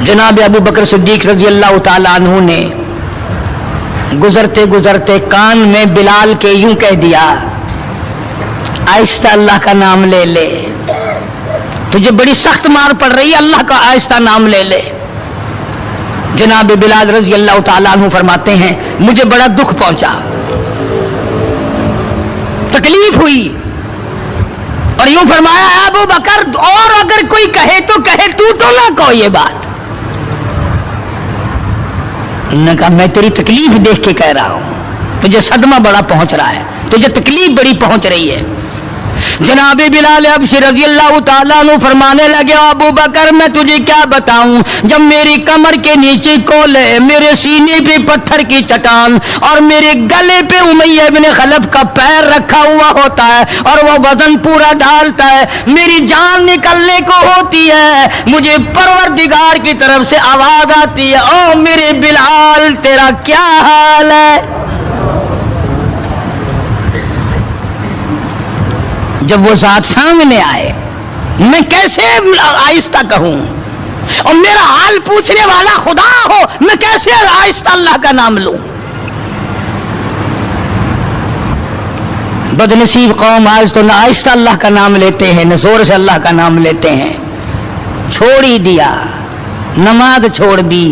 जनाब अबू बकर सिद्दीक रजी अल्लाह ताला अन्हु ने गुजरते गुजरते कान में बिलाल के यूं कह दिया, आहिस्ता अल्लाह का नाम ले ले, तुझे बड़ी सख्त मार पड़ रही है, अल्लाह का आहिस्ता नाम ले ले। जनाब बिलाल रजी अल्लाह ताला अन्हु फरमाते हैं, मुझे बड़ा दुख पहुंचा, तकलीफ हुई, और यूं फरमाया, अबू बकर और अगर कोई कहे तो कहे, तू तो ना कहो ये बात। उन्होंने कहा, मैं तेरी तकलीफ देख के कह रहा हूं, तुझे सदमा बड़ा पहुंच रहा है, तुझे तकलीफ बड़ी पहुंच रही है। जनाब बिलाल हबशी रज़ी अल्लाह ताला अन्हु फरमाने लगे, अबू बकर मैं तुझे क्या बताऊं, जब मेरी कमर के नीचे कोले, मेरे सीने पे पत्थर की चट्टान और मेरे गले पे उमैया इब्न खलफ का पैर रखा हुआ होता है और वो वजन पूरा डालता है, मेरी जान निकलने को होती है, मुझे परवरदिगार की तरफ से आवाज आती है, ओ मेरे बिलाल तेरा क्या हाल है। जब वो साथ सामने आए, मैं कैसे आहिस्ता कहूं, और मेरा हाल पूछने वाला खुदा हो, मैं कैसे आहिस्ता अल्लाह का नाम लूं। बदनसीब कौम आज तो ना आहिस्ता अल्लाह का नाम लेते हैं, न जोर से अल्लाह का नाम लेते हैं। छोड़ ही दिया, नमाज छोड़ दी,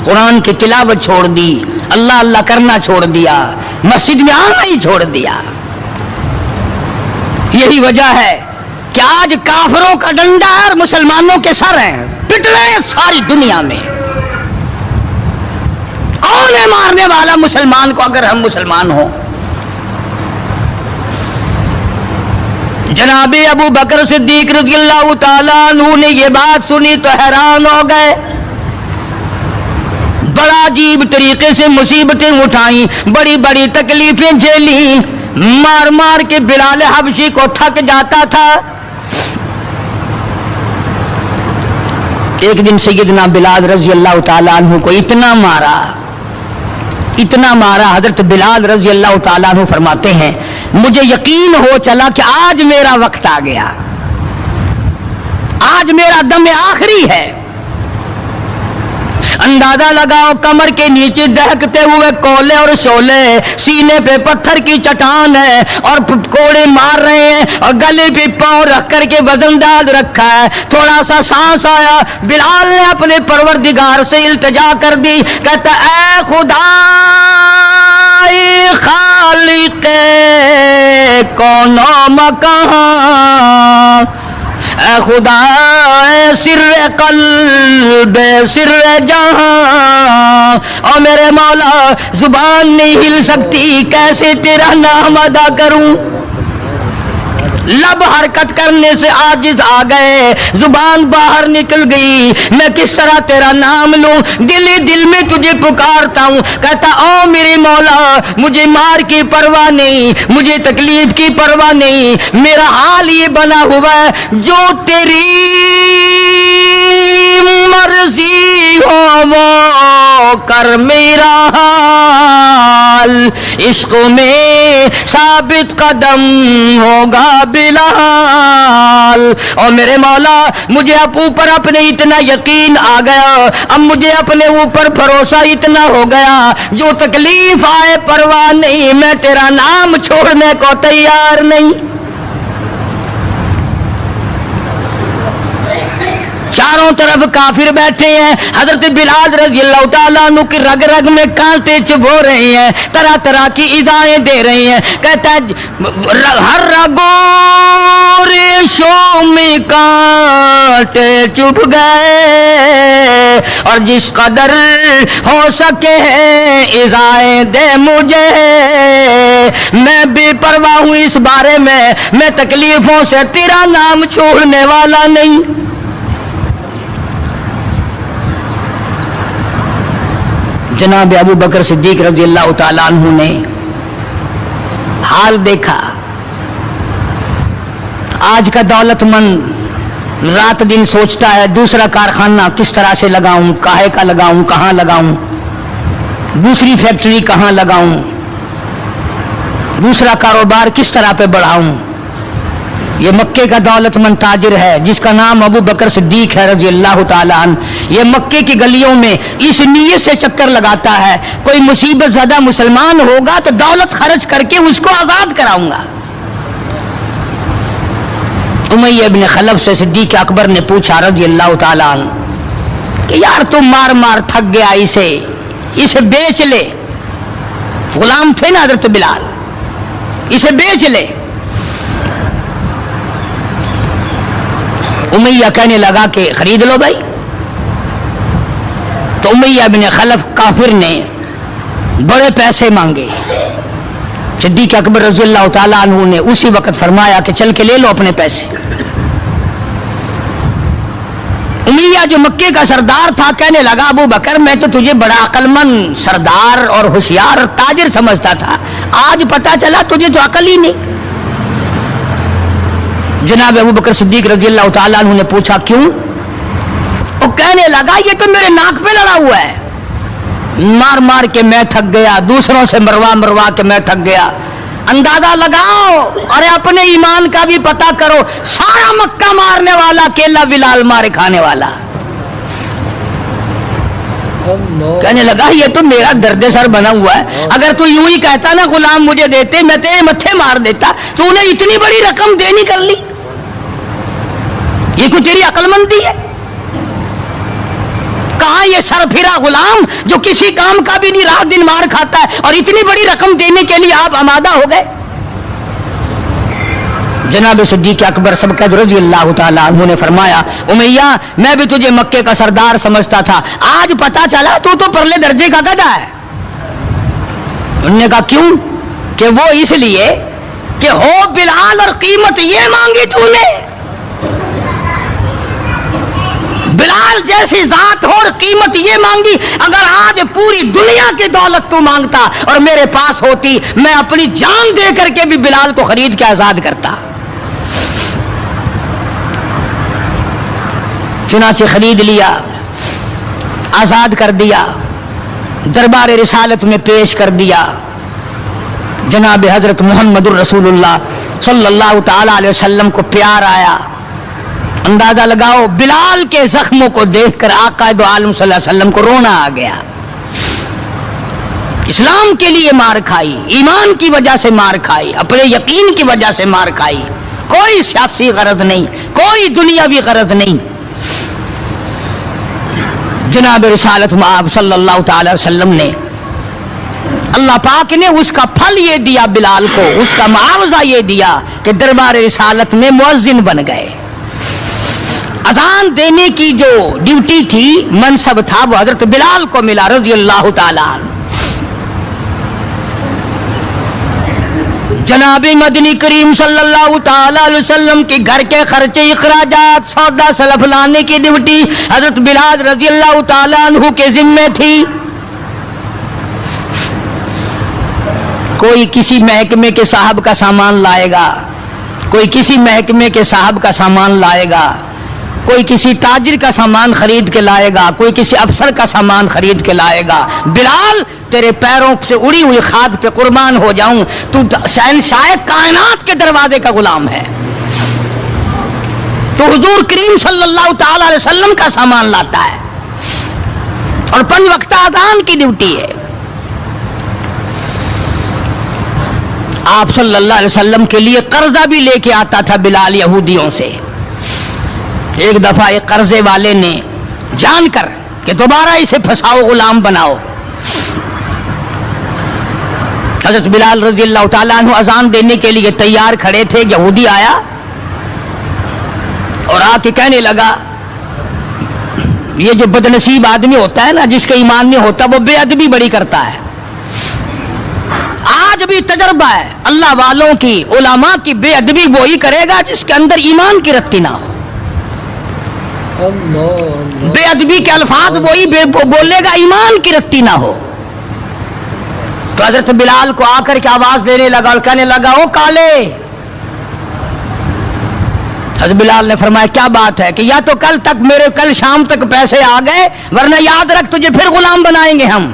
कुरान की तिलावत छोड़ दी, अल्लाह अल्लाह करना छोड़ दिया, मस्जिद में आना ही छोड़ दिया। यही वजह है कि आज काफिरों का डंडा और मुसलमानों के सर हैं, पिट रहे हैं सारी दुनिया में। कौन है मारने वाला मुसलमान को अगर हम मुसलमान हो। जनाबे अबू बकर सिद्दीक रज़ियल्लाहु ताला अन्हु ने ये बात सुनी तो हैरान हो गए, बड़ा अजीब तरीके से मुसीबतें उठाई, बड़ी बड़ी तकलीफें झेली, मार मार के बिलाल हबशी को थक जाता था। एक दिन सैयदना बिलाल रजी अल्लाह ताला अन्हु को इतना मारा, हजरत बिलाल रजी अल्लाह ताला अन्हु फरमाते हैं, मुझे यकीन हो चला कि आज मेरा वक्त आ गया, आज मेरा दम आखिरी है। अंदाजा लगाओ, कमर के नीचे दहकते हुए कोले और शोले, सीने पे पत्थर की चट्टान है और कोड़े मार रहे हैं, और गले पे पांव रख करके वजन डाल रखा है। थोड़ा सा सांस आया, बिलाल ने अपने परवरदिगार से इल्तिजा कर दी, कहता ऐ खुदा खालिक़े कौनो मकान, ऐ खुदा सिर्रे कल्ब सिर्रे जहां, और मेरे मौला जुबान नहीं हिल सकती, कैसे तेरा नाम अदा करूं। लब हरकत करने से आजिज आ गए, जुबान बाहर निकल गई, मैं किस तरह तेरा नाम लूं, दिल ही दिल में तुझे पुकारता हूं। कहता ओ मेरे मौला, मुझे मार की परवाह नहीं, मुझे तकलीफ की परवाह नहीं, मेरा हाल ये बना हुआ है, जो तेरी मर्जी हो वो कर मेरा हाल, इश्क में साबित कदम होगा बिलाल। और मेरे मौला मुझे अब ऊपर अपने इतना यकीन आ गया, अब मुझे अपने ऊपर भरोसा इतना हो गया, जो तकलीफ आए परवाह नहीं, मैं तेरा नाम छोड़ने को तैयार नहीं। चारों तरफ काफिर बैठे हैं, हजरत बिलाल रज़ियल्लाहु ताला अन्हु की रग रग में कांटे चुभो रहे हैं, तरह तरह की इज़ाएं दे रहे हैं। कहता है हर रगों रेशों में कांटे चुभ गए, और जिस कदर हो सके इज़ाएं दे मुझे, मैं बेपरवाह हूँ इस बारे में, मैं तकलीफों से तेरा नाम छोड़ने वाला नहीं। जनाब अबू बकर सिद्दीक रज़ी अल्लाह ताला अन्हु ने हाल देखा। आज का दौलतमंद रात दिन सोचता है दूसरा कारखाना किस तरह से लगाऊं, काहे का लगाऊं, कहां लगाऊं, दूसरी फैक्ट्री कहां लगाऊं, दूसरा कारोबार किस तरह पे बढ़ाऊं। یہ مکے کا دولتمند تاجر ہے جس کا نام ابو بکر صدیق ہے رضی اللہ تعالیٰ عنہ. یہ مکے کی گلیوں میں اس نیت سے چکر لگاتا ہے کوئی مصیبت زدہ مسلمان ہوگا تو دولت خرچ کر کے اس کو آزاد کراؤں گا. امیہ ابن خلف سے صدیق اکبر نے پوچھا رضی اللہ تعالیٰ عنہ کہ یار تم مار مار تھک گیا, اسے بیچ لے. غلام تھے نا حضرت بلال, اسے بیچ لے. امیہ کہنے لگا کہ خرید لو بھائی. تو امیہ بن خلف کافر نے بڑے پیسے مانگے. صدیق اکبر رضی اللہ تعالیٰ عنہ نے اسی وقت فرمایا کہ چل کے لے لو اپنے پیسے. امیہ جو مکے کا سردار تھا کہنے لگا ابو بکر میں تو تجھے بڑا عقل مند سردار اور ہوشیار اور تاجر سمجھتا تھا, آج پتا چلا تجھے تو عقل ہی نہیں. جناب ابو بکر صدیق رضی اللہ تعالیٰ عنہ نے پوچھا کیوں؟ وہ کہنے لگا یہ تو میرے ناک پہ لڑا ہوا ہے, مار مار کے میں تھک گیا, دوسروں سے مروا کے میں تھک گیا. اندازہ لگاؤ اور اپنے ایمان کا بھی پتہ کرو, سارا مکہ مارنے والا اکیلا بلال مارے کھانے والا. کہنے لگا یہ تو میرا درد سر بنا ہوا ہے, اگر تو یوں ہی کہتا نا غلام مجھے دیتے میں تیرے متھے مار دیتا, تو انہیں اتنی بڑی رقم دینی کر لی, یہ کوئی تیری عقل مندی ہے؟ کہاں یہ سر پھرا غلام جو کسی کام کا بھی نہیں رات دن مار کھاتا ہے اور اتنی بڑی رقم دینے کے لیے آپ آمادہ ہو گئے. جناب صدیق اکبر سبقت رضی اللہ تعالیٰ عنہ نے فرمایا امیہ میں بھی تجھے مکے کا سردار سمجھتا تھا, آج پتا چلا تو پرلے درجے کا گدھا ہے. انہوں نے کہا کیوں؟ کہ وہ اس لیے کہ ہو بلال اور قیمت یہ مانگی تو نے, بلال جیسی ذات ہو اور قیمت یہ مانگی. اگر آج پوری دنیا کی دولت تو مانگتا اور میرے پاس ہوتی میں اپنی جان دے کر کے بھی بلال کو خرید کے آزاد کرتا. چنانچہ خرید لیا, آزاد کر دیا, دربار رسالت میں پیش کر دیا. جناب حضرت محمد الرسول اللہ صلی اللہ تعالی علیہ وسلم کو پیار آیا. اندازہ لگاؤ بلال کے زخموں کو دیکھ کر آقا دو عالم صلی اللہ علیہ وسلم کو رونا آ گیا. اسلام کے لیے مار کھائی, ایمان کی وجہ سے مار کھائی, اپنے یقین کی وجہ سے مار کھائی, کوئی سیاسی غرض نہیں, کوئی دنیاوی غرض نہیں. جناب رسالت مآب صلی اللہ تعالی وسلم نے, اللہ پاک نے اس کا پھل یہ دیا بلال کو, اس کا معاوضہ یہ دیا کہ دربار رسالت میں مؤذن بن گئے. اذان دینے کی جو ڈیوٹی تھی, منصب تھا, وہ حضرت بلال کو ملا رضی اللہ تعالی عنہ. جناب مدنی کریم صلی اللہ تعالی علیہ وسلم کے گھر کے خرچے اخراجات سودا سلف لانے کی ڈیوٹی حضرت بلال رضی اللہ تعالی عنہ کے ذمے تھی. کوئی کسی محکمے کے صاحب کا سامان لائے گا, کوئی کسی محکمے کے صاحب کا سامان لائے گا, کوئی کسی تاجر کا سامان خرید کے لائے گا, کوئی کسی افسر کا سامان خرید کے لائے گا. بلال تیرے پیروں سے اڑی ہوئی کھاد پہ قربان ہو جاؤں, تو شہنشاہ کائنات کے دروازے کا غلام ہے, تو حضور کریم صلی اللہ تعالی علیہ وسلم کا سامان لاتا ہے اور 5 وقت اذان کی ڈیوٹی ہے. آپ صلی اللہ علیہ وسلم کے لیے قرضہ بھی لے کے آتا تھا بلال یہودیوں سے. ایک دفعہ ایک قرضے والے نے جان کر کہ دوبارہ اسے پھنساؤ, غلام بناؤ, حضرت بلال رضی اللہ تعالیٰ عنہ اذان دینے کے لیے تیار کھڑے تھے. یہودی آیا اور آ کے کہنے لگا, یہ جو بدنصیب آدمی ہوتا ہے نا, جس کا ایمان نہیں ہوتا, وہ بے ادبی بڑی کرتا ہے. آج بھی تجربہ ہے اللہ والوں کی, علماء کی, بے ادبی وہی کرے گا جس کے اندر ایمان کی رتی نہ ہو. بے ادبی کے الفاظ وہی بولے گا ایمان کی رتی نہ ہو. تو حضرت بلال کو آ کر کے آواز دینے لگا اور کہنے لگا او کالے. حضرت بلال نے فرمایا کیا بات ہے؟ کہ یا تو کل شام تک پیسے آ گئے, ورنہ یاد رکھ تجھے پھر غلام بنائیں گے ہم.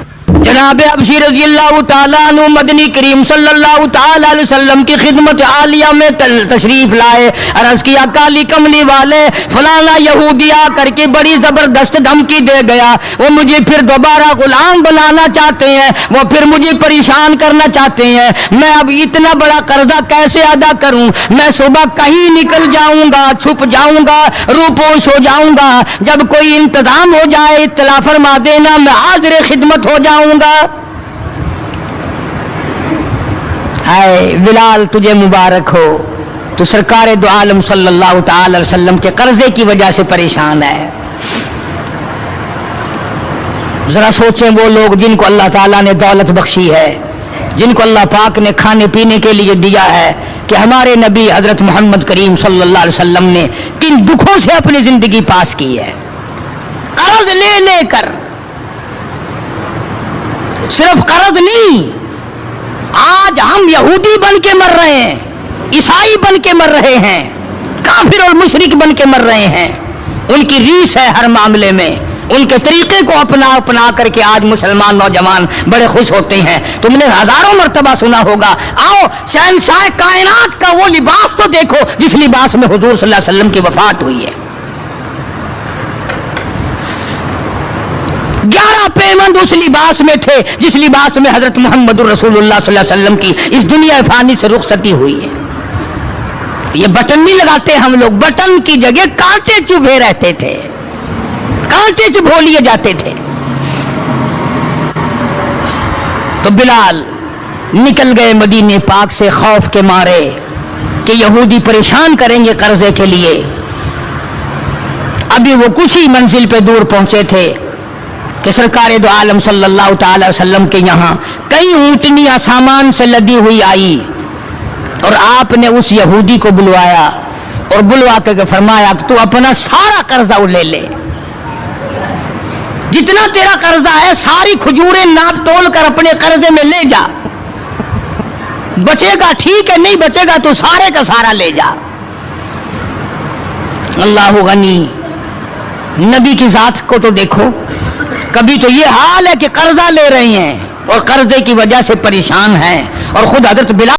जनाब अबशी रजी अल्लाह ताला अन्हु मदनी करीम सल्लल्लाहु ताला अलैहि वसल्लम की खिदमत आलिया में तशरीफ लाए। अर्ज किया काली कमली वाले फलाना यहूदी आकर के बड़ी जबरदस्त धमकी दे गया, वो मुझे फिर दोबारा गुलाम बनाना चाहते हैं, वो फिर मुझे परेशान करना चाहते हैं। मैं अब इतना बड़ा कर्जा कैसे अदा करूं? मैं सुबह कहीं निकल जाऊंगा, छुप जाऊंगा, रूपोश हो जाऊंगा। जब कोई इंतजाम हो जाए इत्तला फरमा देना, मैं हाजिर खिदमत हो जाऊंगा। हाय बिलाल तुझे मुबारक हो, तो सरकार दो आलम सल्लल्लाहु ताला अलैहि वसल्लम के कर्जे की वजह से परेशान है। जरा सोचें वो लोग जिनको अल्लाह ताला ने दौलत बख्शी है, जिनको अल्लाह पाक ने खाने पीने के लिए दिया है, कि हमारे नबी हजरत मोहम्मद करीम सल्लल्लाहु अलैहि वसल्लम ने किन दुखों से अपनी जिंदगी पास की है। कर्ज ले लेकर, सिर्फ कर्ज नहीं, आज हम यहूदी बन के मर रहे हैं, ईसाई बन के मर रहे हैं, काफिर और मुशरिक बन के मर रहे हैं। उनकी रीस है हर मामले में, उनके तरीके को अपना करके आज मुसलमान नौजवान बड़े खुश होते हैं। तुमने हजारों मर्तबा सुना होगा, आओ शहंशाह कायनात का वो लिबास तो देखो जिस लिबास में हुजूर सल्लल्लाहु अलैहि वसल्लम की वफात हुई है। 11 पेमंद उस लिबास में थे जिस लिबास में हजरत मोहम्मद रसूलुल्लाह सल्लल्लाहु अलैहि वसल्लम की इस दुनिया फानी से रुखसती हुई है। ये बटन नहीं लगाते हम लोग, बटन की जगह कांटे चुभे रहते थे, कांटे चुभो लिए जाते थे। तो बिलाल निकल गए मदीने पाक से खौफ के मारे कि यहूदी परेशान करेंगे कर्जे के लिए। अभी वो कुछ ही मंजिल पे दूर पहुंचे थे कि सरकार दो आलम सल्लल्लाहु ताला अलैहि वसल्लम के यहाँ कई ऊंटनियां सामान से लदी हुई आई, और आपने उस यहूदी को बुलवाया और बुलवा के फरमाया कि तू अपना सारा कर्जा ले ले, जितना तेरा कर्जा है सारी खजूरें नाप तोल कर अपने कर्जे में ले जा, बचेगा ठीक है, नहीं बचेगा तो सारे का सारा ले जा। अल्लाह गनी, नबी की जात को तो देखो, कभी तो ये हाल है कि कर्जा ले रहे हैं और कर्जे की वजह से परेशान हैं, और खुद हजरत बिलाल